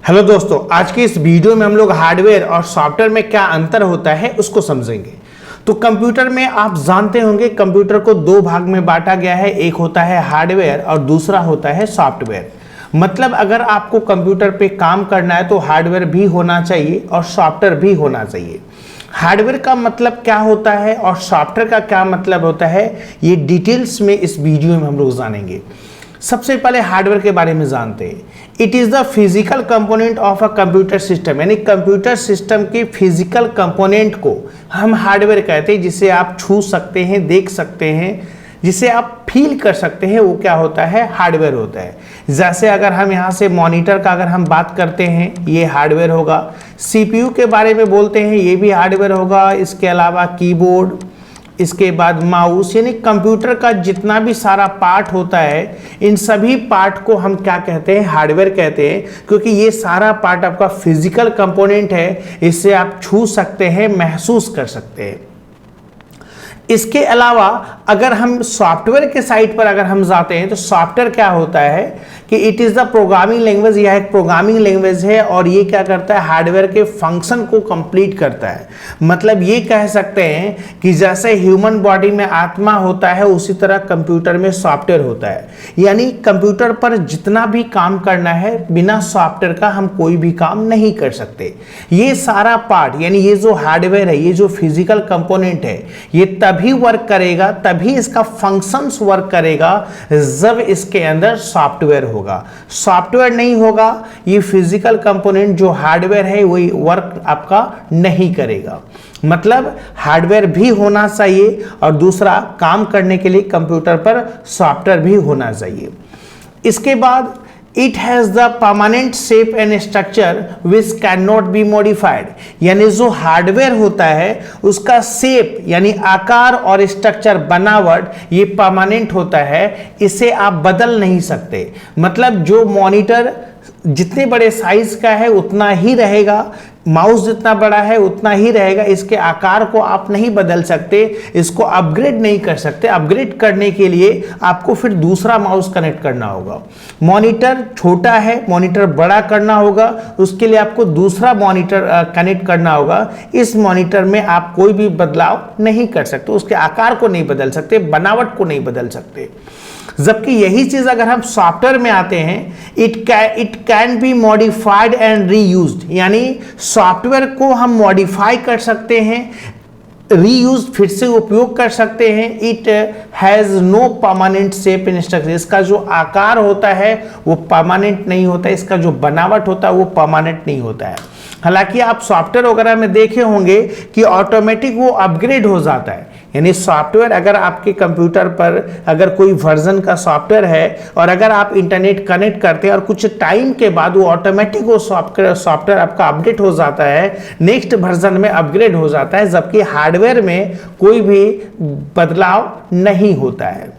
Hello दोस्तों, आज की इस वीडियो में हम लोग हार्डवेयर और सॉफ्टवेयर में क्या अंतर होता है उसको समझेंगे। तो कंप्यूटर में आप जानते होंगे कंप्यूटर को दो भाग में बांटा गया है, एक होता है हार्डवेयर और दूसरा होता है सॉफ्टवेयर। मतलब अगर आपको कंप्यूटर पे काम करना है तो हार्डवेयर भी होना चाहिए और सॉफ्टवेयर भी होना चाहिए। हार्डवेयर का मतलब क्या होता है और सॉफ्टवेयर का क्या मतलब होता है, ये डिटेल्स में इस वीडियो में हम लोग जानेंगे। सबसे पहले हार्डवेयर के बारे में जानते हैं। It is the physical component of a computer system, यानी कंप्यूटर सिस्टम के फिजिकल कंपोनेंट को हम हार्डवेयर कहते हैं, जिसे आप छू सकते हैं, देख सकते हैं, जिसे आप फील कर सकते हैं, वो क्या होता है, हार्डवेयर होता है। जैसे अगर हम यहाँ से मॉनिटर का अगर हम बात करते हैं, ये हार्डवेयर होगा। सीपीयू के बारे में बोलते हैं, ये भी हार्डवेयर होगा। इसके अलावा कीबोर्ड, इसके बाद माउस, यानी कंप्यूटर का जितना भी सारा पार्ट होता है, इन सभी पार्ट को हम क्या कहते हैं, हार्डवेयर कहते हैं, क्योंकि ये सारा पार्ट आपका फिजिकल कंपोनेंट है। इससे आप छू सकते हैं, महसूस कर सकते हैं। इसके अलावा अगर हम सॉफ्टवेयर के साइड पर अगर हम जाते हैं तो सॉफ्टवेयर क्या होता है कि it is the programming language, यह एक प्रोग्रामिंग लैंग्वेज है और ये क्या करता है, हार्डवेयर के फंक्शन को कंप्लीट करता है। मतलब ये कह सकते हैं कि जैसे ह्यूमन बॉडी में आत्मा होता है, उसी तरह कंप्यूटर में सॉफ्टवेयर होता है। यानी कंप्यूटर पर जितना भी काम करना है, बिना सॉफ्टवेयर का हम कोई भी काम नहीं कर सकते। ये सारा पार्ट, यानी ये जो हार्डवेयर है, ये जो फिजिकल कंपोनेंट है, ये तभी वर्क करेगा, तभी इसका फंक्शंस वर्क करेगा जब इसके अंदर सॉफ्टवेयर होगा। सॉफ्टवेयर नहीं होगा, ये फिजिकल कंपोनेंट जो हार्डवेयर है वही वर्क आपका नहीं करेगा। मतलब हार्डवेयर भी होना चाहिए और दूसरा काम करने के लिए कंप्यूटर पर सॉफ्टवेयर भी होना चाहिए। इसके बाद it has the permanent shape and structure which can not be modified, यानी जो हार्डवेयर होता है उसका शेप यानी आकार और स्ट्रक्चर, बनावट, ये परमानेंट होता है, इसे आप बदल नहीं सकते। मतलब जो मॉनिटर जितने बड़े साइज का है उतना ही रहेगा, माउस जितना बड़ा है उतना ही रहेगा, इसके आकार को आप नहीं बदल सकते, इसको अपग्रेड नहीं कर सकते। अपग्रेड करने के लिए आपको फिर दूसरा माउस कनेक्ट करना होगा। मॉनिटर छोटा है, मॉनिटर बड़ा करना होगा, उसके लिए आपको दूसरा मॉनिटर कनेक्ट करना होगा। इस मॉनिटर में आप कोई भी बदलाव नहीं कर सकते, उसके आकार को नहीं बदल सकते, बनावट को नहीं बदल सकते। जबकि यही चीज अगर हम सॉफ्टवेयर में आते हैं, it can be modified and reused, यानी सॉफ्टवेयर को हम मॉडिफाई कर सकते हैं, रीयूज, फिर से उपयोग कर सकते हैं। It has no permanent shape and structure, इसका जो आकार होता है वो परमानेंट नहीं होता, इसका जो बनावट होता है वो परमानेंट नहीं होता है। हालांकि आप सॉफ्टवेयर वगैरह में देखे होंगे कि ऑटोमेटिक वो अपग्रेड हो जाता है। यानी सॉफ्टवेयर अगर आपके कंप्यूटर पर अगर कोई वर्जन का सॉफ्टवेयर है और अगर आप इंटरनेट कनेक्ट करते हैं और कुछ टाइम के बाद वो ऑटोमेटिक वो सॉफ्टवेयर आपका अपडेट हो जाता है, नेक्स्ट वर्जन में अपग्रेड हो जाता है, जबकि हार्डवेयर में कोई भी बदलाव नहीं होता है।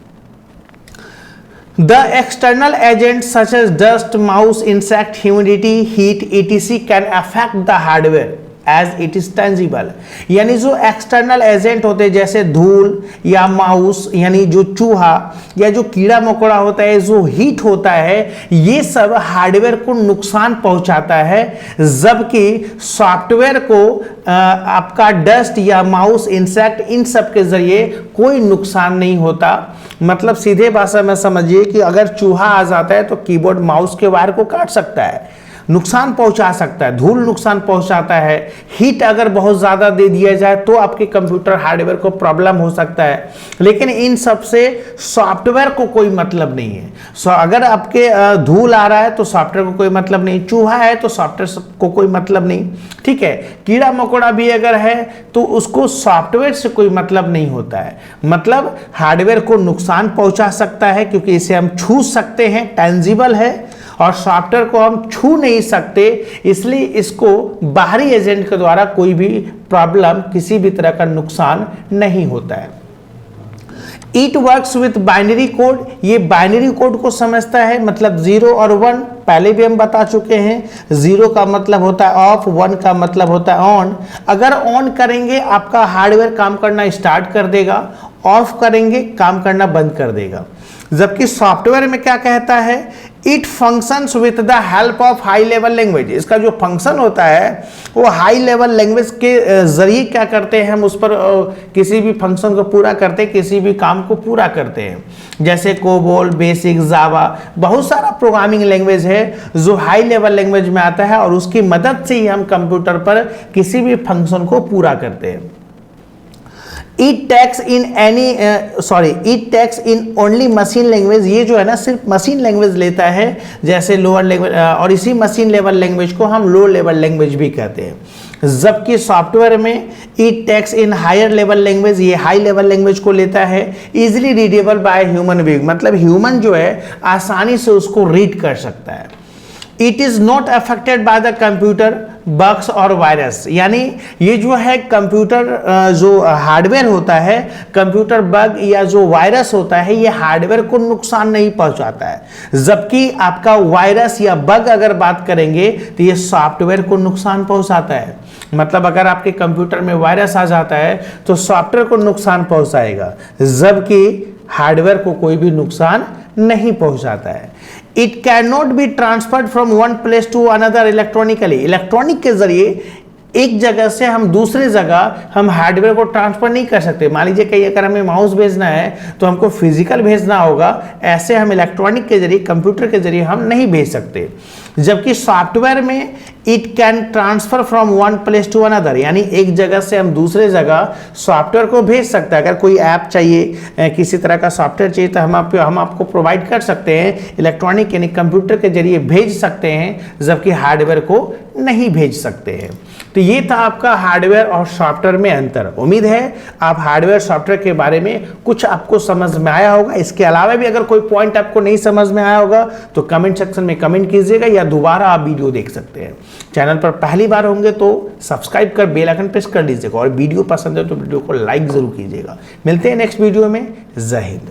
The external agents such as dust, mouse, insect, humidity, heat, etc. can affect the hardware as it is tangible। यानी जो एक्सटर्नल एजेंट होते हैं जैसे धूल या माउस, यानी जो चूहा या जो कीड़ा मकोड़ा होता है, जो हीट होता है, ये सब हार्डवेयर को नुकसान पहुंचाता है। जबकि सॉफ्टवेयर को आपका डस्ट या माउस, इंसेक्ट, इन सब के जरिए कोई नुकसान नहीं होता। मतलब सीधे भाषा में समझिए कि अगर चूहा आ जाता है तो कीबोर्ड माउस के वायर को काट सकता है, नुकसान पहुंचा सकता है, धूल नुकसान पहुंचाता है, हीट अगर बहुत ज़्यादा दे दिया जाए तो आपके कंप्यूटर हार्डवेयर को प्रॉब्लम हो सकता है। लेकिन इन सब से सॉफ्टवेयर को कोई मतलब नहीं है। अगर आपके धूल आ रहा है तो सॉफ्टवेयर को कोई मतलब नहीं, चूहा है तो सॉफ्टवेयर को कोई मतलब नहीं, ठीक है। कीड़ा मकोड़ा भी अगर है तो उसको सॉफ्टवेयर से कोई मतलब नहीं होता है। मतलब हार्डवेयर को नुकसान पहुंचा सकता है क्योंकि इसे हम छू सकते हैं, टेंजिबल है, और सॉफ्टवेयर को हम छू नहीं सकते, इसलिए इसको बाहरी एजेंट के द्वारा कोई भी प्रॉब्लम, किसी भी तरह का नुकसान नहीं होता है। It works with binary code, ये बाइनरी कोड को समझता है, मतलब 0 और 1 पहले भी हम बता चुके हैं। 0 का मतलब होता है ऑफ, 1 का मतलब होता है ऑन। अगर ऑन करेंगे आपका हार्डवेयर काम करना स्टार्ट कर देगा, ऑफ करेंगे काम करना बंद कर देगा। जबकि सॉफ्टवेयर में क्या कहता है, it functions with the help of high level language. इसका जो फंक्शन होता है वो हाई लेवल लैंग्वेज के जरिए क्या करते हैं, हम उस पर किसी भी फंक्शन को पूरा करते हैं, किसी भी काम को पूरा करते हैं। जैसे कोबोल, बेसिक, जावा, बहुत सारा प्रोग्रामिंग लैंग्वेज है जो हाई लेवल लैंग्वेज में आता है और उसकी मदद से ही हम कंप्यूटर पर किसी भी फंक्शन को पूरा करते हैं। It takes in only machine language, ये जो है ना सिर्फ मशीन लैंग्वेज लेता है, जैसे लोअर लेवल, और इसी मशीन लेवल लैंग्वेज को हम लो लेवल लैंग्वेज भी कहते हैं। जबकि सॉफ्टवेयर में it takes in higher level language, ये हाई लेवल लैंग्वेज को लेता है, easily readable by human being, मतलब ह्यूमन जो है आसानी से उसको रीड कर सकता है। It is not affected by the computer bugs और वायरस, यानी ये जो है कंप्यूटर जो हार्डवेयर होता है, कंप्यूटर बग या जो वायरस होता है, ये हार्डवेयर को नुकसान नहीं पहुंचाता है। जबकि आपका वायरस या बग अगर बात करेंगे तो ये सॉफ्टवेयर को नुकसान पहुंचाता है। मतलब अगर आपके कंप्यूटर में वायरस आ जाता है तो सॉफ्टवेयर को नुकसान पहुंचाएगा, जबकि हार्डवेयर को कोई भी नुकसान नहीं पहुंचाता है। It can not be transferred from one place to another electronically, electronic के जरिए एक जगह से हम दूसरे जगह हम हार्डवेयर को ट्रांसफर नहीं कर सकते। मान लीजिए कहीं अगर हमें माउस भेजना है तो हमको फिजिकल भेजना होगा, ऐसे हम इलेक्ट्रॉनिक के जरिए, कंप्यूटर के जरिए हम नहीं भेज सकते। जबकि सॉफ्टवेयर में it can transfer from one place to another, यानी एक जगह से हम दूसरे जगह सॉफ्टवेयर को भेज सकते हैं। अगर कोई ऐप चाहिए, किसी तरह का सॉफ्टवेयर चाहिए तो हम आपको प्रोवाइड कर सकते हैं, इलेक्ट्रॉनिक यानी कंप्यूटर के जरिए भेज सकते हैं, जबकि हार्डवेयर को नहीं भेज सकते हैं। तो ये था आपका हार्डवेयर और सॉफ्टवेयर में अंतर। उम्मीद है आप हार्डवेयर सॉफ्टवेयर के बारे में कुछ आपको समझ में आया होगा। इसके अलावा भी अगर कोई पॉइंट आपको नहीं समझ में आया होगा तो कमेंट सेक्शन में कमेंट कीजिएगा या दोबारा आप वीडियो देख सकते हैं। चैनल पर पहली बार होंगे तो सब्सक्राइब कर बेल आइकन प्रेस कर लीजिएगा और वीडियो पसंद है तो वीडियो को लाइक जरूर कीजिएगा। मिलते हैं नेक्स्ट वीडियो में। जय हिंद।